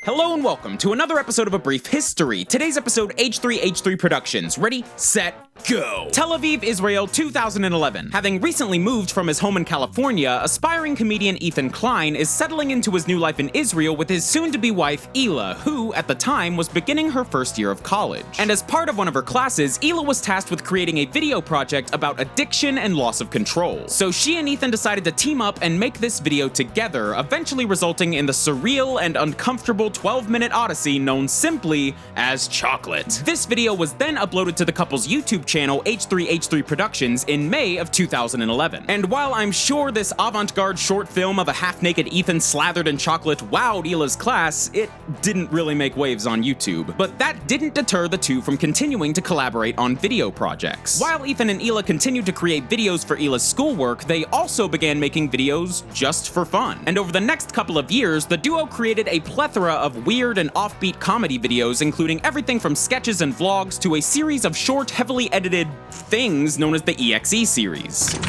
Hello and welcome to another episode of A Brief History. Today's episode, H3h3Productions. Ready, set, go! Tel Aviv, Israel, 2011. Having recently moved from his home in California, aspiring comedian Ethan Klein is settling into his new life in Israel with his soon-to-be wife, Ela, who, at the time, was beginning her first year of college. And as part of one of her classes, Ela was tasked with creating a video project about addiction and loss of control. So she and Ethan decided to team up and make this video together, eventually resulting in the surreal and uncomfortable 12-minute odyssey known simply as Chocolate. This video was then uploaded to the couple's YouTube channel H3h3Productions in May of 2011. And while I'm sure this avant-garde short film of a half-naked Ethan slathered in chocolate wowed Ela's class, it didn't really make waves on YouTube. But that didn't deter the two from continuing to collaborate on video projects. While Ethan and Ela continued to create videos for Ela's schoolwork, they also began making videos just for fun. And over the next couple of years, the duo created a plethora of weird and offbeat comedy videos, including everything from sketches and vlogs to a series of short, heavily edited things known as the EXE series.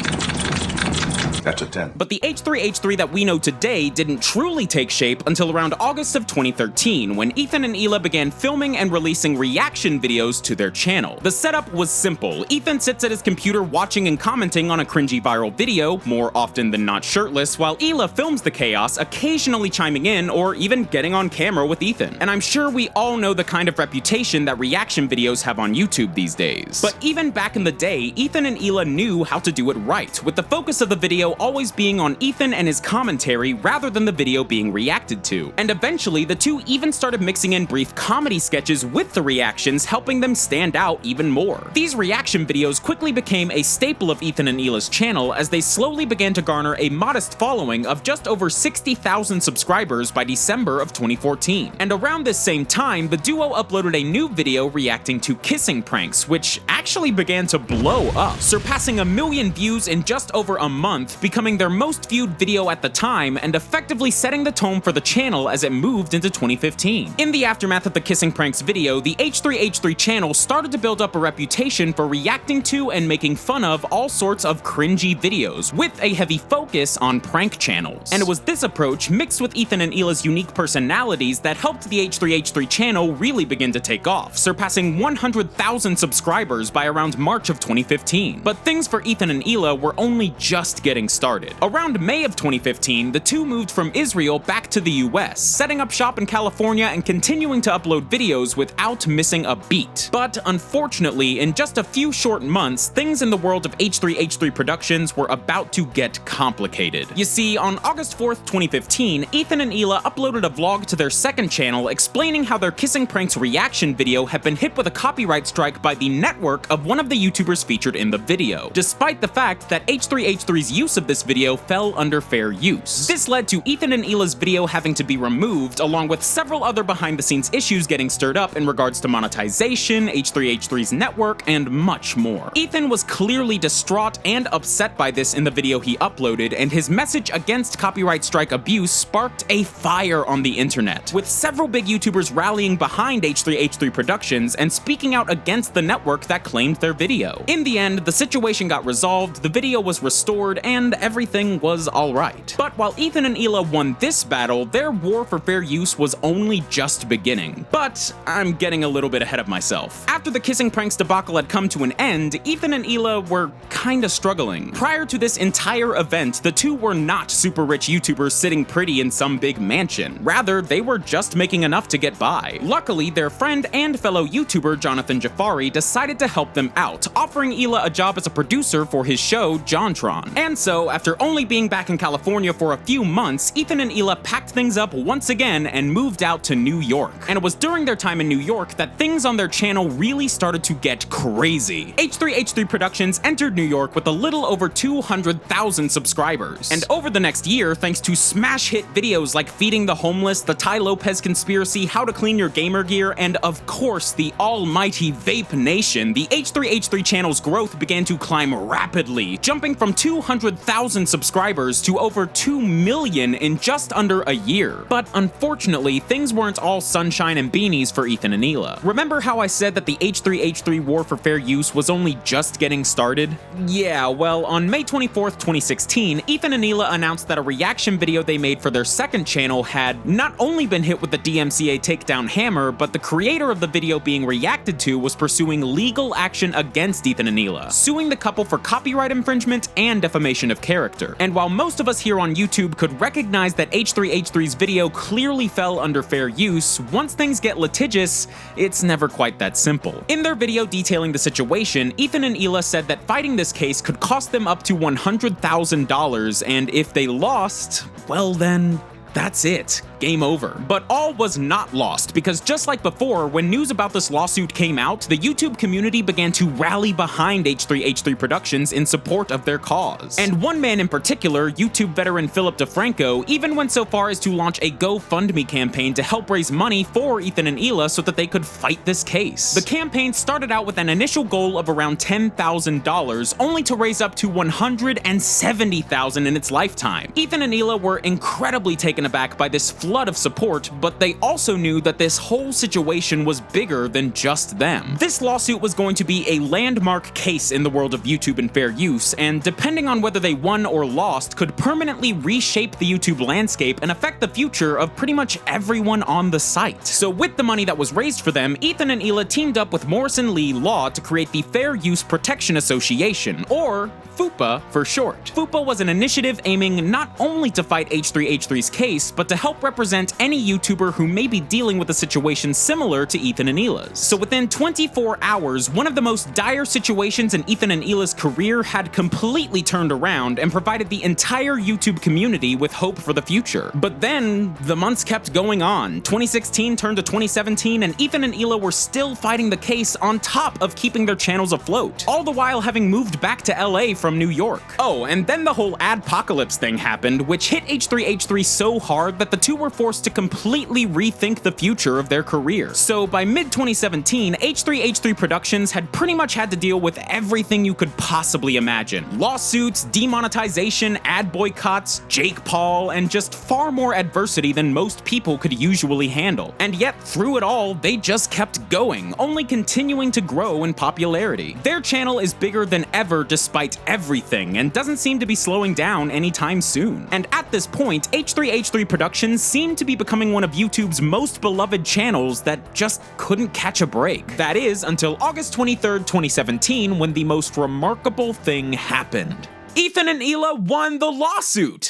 That's a 10. But the H3h3 that we know today didn't truly take shape until around August of 2013, when Ethan and Ela began filming and releasing reaction videos to their channel. The setup was simple. Ethan sits at his computer watching and commenting on a cringy viral video, more often than not shirtless, while Ela films the chaos, occasionally chiming in or even getting on camera with Ethan. And I'm sure we all know the kind of reputation that reaction videos have on YouTube these days. But even back in the day, Ethan and Ela knew how to do it right, with the focus of the video always being on Ethan and his commentary rather than the video being reacted to. And eventually, the two even started mixing in brief comedy sketches with the reactions, helping them stand out even more. These reaction videos quickly became a staple of Ethan and Ela's channel as they slowly began to garner a modest following of just over 60,000 subscribers by December of 2014. And around this same time, the duo uploaded a new video reacting to kissing pranks, which actually began to blow up, surpassing 1 million views in just over a month, becoming their most viewed video at the time and effectively setting the tone for the channel as it moved into 2015. In the aftermath of the kissing pranks video, the H3h3 channel started to build up a reputation for reacting to and making fun of all sorts of cringy videos, with a heavy focus on prank channels. And it was this approach, mixed with Ethan and Ela's unique personalities, that helped the H3h3 channel really begin to take off, surpassing 100,000 subscribers by around March of 2015. But things for Ethan and Ela were only just getting started. Around May of 2015, the two moved from Israel back to the US, setting up shop in California and continuing to upload videos without missing a beat. But unfortunately, in just a few short months, things in the world of H3h3Productions were about to get complicated. You see, on August 4th, 2015, Ethan and Ela uploaded a vlog to their second channel explaining how their kissing pranks reaction video had been hit with a copyright strike by the network of one of the YouTubers featured in the video, despite the fact that H3h3's use of this video fell under fair use. This led to Ethan and Ela's video having to be removed, along with several other behind-the-scenes issues getting stirred up in regards to monetization, H3h3's network, and much more. Ethan was clearly distraught and upset by this in the video he uploaded, and his message against copyright strike abuse sparked a fire on the internet, with several big YouTubers rallying behind H3h3Productions and speaking out against the network that claimed their video. In the end, the situation got resolved, the video was restored, and everything was alright. But while Ethan and Ela won this battle, their war for fair use was only just beginning. But I'm getting a little bit ahead of myself. After the kissing pranks debacle had come to an end, Ethan and Ela were kinda struggling. Prior to this entire event, the two were not super rich YouTubers sitting pretty in some big mansion. Rather, they were just making enough to get by. Luckily, their friend and fellow YouTuber Jonathan Jafari decided to help them out, offering Ela a job as a producer for his show, JonTron. And so, after only being back in California for a few months, Ethan and Ela packed things up once again and moved out to New York. And it was during their time in New York that things on their channel really started to get crazy. H3h3Productions entered New York with a little over 200,000 subscribers. And over the next year, thanks to smash hit videos like Feeding the Homeless, The Ty Lopez Conspiracy, How to Clean Your Gamer Gear, and of course the almighty Vape Nation, the H3h3 channel's growth began to climb rapidly, jumping from 200,000 100,000 subscribers to over 2 million in just under a year. But unfortunately, things weren't all sunshine and beanies for Ethan and Hila. Remember how I said that the h3h3 war for fair use was only just getting started? Yeah, well, on May 24th, 2016, Ethan and Hila announced that a reaction video they made for their second channel had not only been hit with the DMCA takedown hammer, but the creator of the video being reacted to was pursuing legal action against Ethan and Hila, suing the couple for copyright infringement and defamation of character. And while most of us here on YouTube could recognize that h3h3's video clearly fell under fair use, once things get litigious, it's never quite that simple. In their video detailing the situation, Ethan and Hila said that fighting this case could cost them up to $100,000, and if they lost, well then, that's it. Game over. But all was not lost, because just like before, when news about this lawsuit came out, the YouTube community began to rally behind h3h3 Productions in support of their cause. And one man in particular, YouTube veteran Philip DeFranco, even went so far as to launch a GoFundMe campaign to help raise money for Ethan and Hila so that they could fight this case. The campaign started out with an initial goal of around $10,000, only to raise up to $170,000 in its lifetime. Ethan and Hila were incredibly taken aback by this flood of support, but they also knew that this whole situation was bigger than just them. This lawsuit was going to be a landmark case in the world of YouTube and fair use, and depending on whether they won or lost, could permanently reshape the YouTube landscape and affect the future of pretty much everyone on the site. So with the money that was raised for them, Ethan and Hila teamed up with Morrison Lee Law to create the Fair Use Protection Association, or FUPA for short. FUPA was an initiative aiming not only to fight h3h3's case, but to help represent any YouTuber who may be dealing with a situation similar to Ethan and Hila's. So within 24 hours, one of the most dire situations in Ethan and Hila's career had completely turned around and provided the entire YouTube community with hope for the future. But then, the months kept going on. 2016 turned to 2017, and Ethan and Hila were still fighting the case on top of keeping their channels afloat, all the while having moved back to LA from New York. Oh, and then the whole Adpocalypse thing happened, which hit h3h3 so hard that the two were forced to completely rethink the future of their career. So by mid-2017, h3h3 Productions had pretty much had to deal with everything you could possibly imagine. Lawsuits, demonetization, ad boycotts, Jake Paul, and just far more adversity than most people could usually handle. And yet, through it all, they just kept going, only continuing to grow in popularity. Their channel is bigger than ever despite everything, and doesn't seem to be slowing down anytime soon. And at this point, h3h3 Productions seemed to be becoming one of YouTube's most beloved channels that just couldn't catch a break. That is, until August 23rd, 2017, when the most remarkable thing happened. Ethan and Hila won the lawsuit!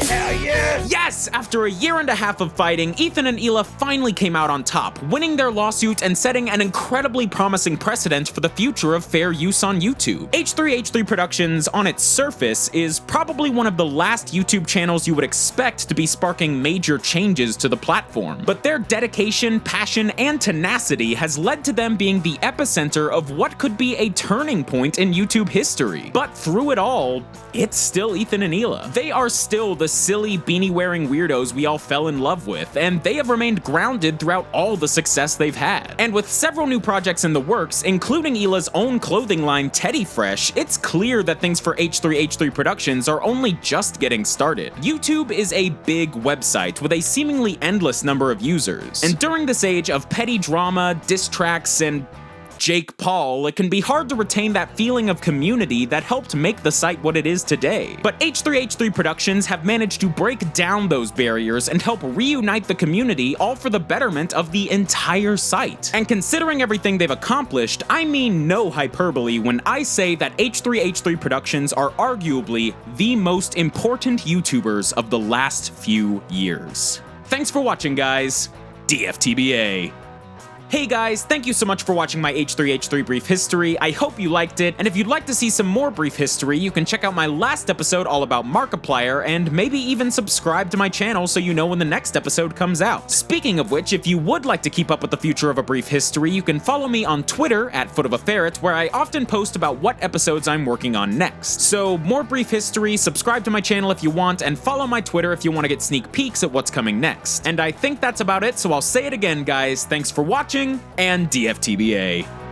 Hell yeah! Yes! After a year and a half of fighting, Ethan and Hila finally came out on top, winning their lawsuit and setting an incredibly promising precedent for the future of fair use on YouTube. h3h3 Productions, on its surface, is probably one of the last YouTube channels you would expect to be sparking major changes to the platform. But their dedication, passion, and tenacity has led to them being the epicenter of what could be a turning point in YouTube history. But through it all, it's still Ethan and Hila. They are still the silly beanie-wearing weirdos we all fell in love with, and they have remained grounded throughout all the success they've had. And with several new projects in the works, including Hila's own clothing line Teddy Fresh, it's clear that things for h3h3 Productions are only just getting started. YouTube is a big website with a seemingly endless number of users, and during this age of petty drama, diss tracks, and Jake Paul, it can be hard to retain that feeling of community that helped make the site what it is today. But h3h3 Productions have managed to break down those barriers and help reunite the community, all for the betterment of the entire site. And considering everything they've accomplished, I mean no hyperbole when I say that h3h3 Productions are arguably the most important YouTubers of the last few years. Thanks for watching, guys. DFTBA. Hey guys, thank you so much for watching my h3h3 brief history. I hope you liked it, and if you'd like to see some more brief history, you can check out my last episode all about Markiplier, and maybe even subscribe to my channel so you know when the next episode comes out. Speaking of which, if you would like to keep up with the future of a brief history, you can follow me on Twitter at FootofaFerret, where I often post about what episodes I'm working on next. So more brief history, subscribe to my channel if you want, and follow my Twitter if you want to get sneak peeks at what's coming next. And I think that's about it, so I'll say it again, guys. Thanks for watching, and DFTBA.